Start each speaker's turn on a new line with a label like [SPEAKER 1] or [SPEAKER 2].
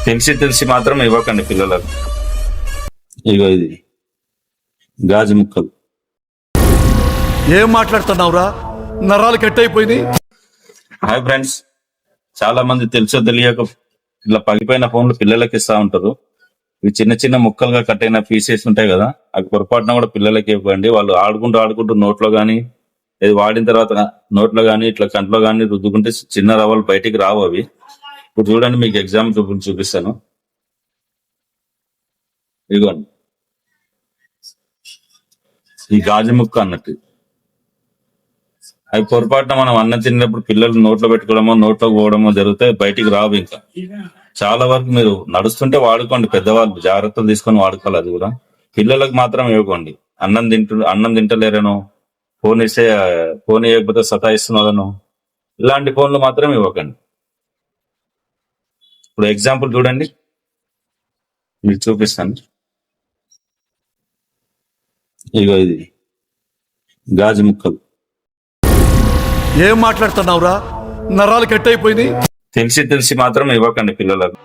[SPEAKER 1] తెలిసి తెలిసి మాత్రం ఇవ్వకండి పిల్లలకు. ఇగో ఇది గాజు ముక్కలు.
[SPEAKER 2] ఏం మాట్లాడుతున్నావురా? నరాలు కట్ అయిపోయింది.
[SPEAKER 1] హాయ్ ఫ్రెండ్స్, చాలా మంది తెలుసో తెలియక ఇట్లా పగిపోయిన ఫోన్లు పిల్లలకి ఇస్తా ఉంటారు. ఇవి చిన్న చిన్న ముక్కలుగా కట్ అయిన పీసెస్ ఉంటాయి కదా, అవి పొరపాటున కూడా పిల్లలకి ఇవ్వండి. వాళ్ళు ఆడుకుంటూ నోట్లో గానీ, ఇది వాడిన తర్వాత నోట్లో గానీ, ఇట్లా కంట్లో గానీ రుద్దుకుంటే చిన్న రవ్వలు బయటికి రావు అవి. ఇప్పుడు చూడండి, మీకు ఎగ్జామ్ చూపిస్తాను. ఇదిగోండి, ఈ గాజు ముక్క అన్నట్టు. అవి పొరపాటున మనం అన్నం తిన్నప్పుడు పిల్లలు నోట్లో పెట్టుకోవడమో నోట్లో పోవడమో జరిగితే బయటికి రావు. ఇంకా చాలా వరకు మీరు నడుస్తుంటే వాడుకోండి, పెద్దవాళ్ళు జాగ్రత్తలు తీసుకొని వాడుకోవాలి. అది కూడా పిల్లలకు మాత్రం ఇవ్వకండి. అన్నం తింటలేరనో, ఫోన్ ఇస్తే ఫోన్ ఇవ్వకపోతే సతాయిస్తున్నారనో ఇలాంటి ఫోన్లు మాత్రం ఇవ్వకండి. ఇప్పుడు ఎగ్జాంపుల్ చూడండి, మీకు చూపిస్తాను. ఇగో ఇది గాజు ముక్కలు.
[SPEAKER 2] ఏం మాట్లాడుతున్నావురా? నరాలు కట్ అయిపోయింది.
[SPEAKER 1] తెలిసి తెలిసి మాత్రం ఇవ్వకండి పిల్లలకు.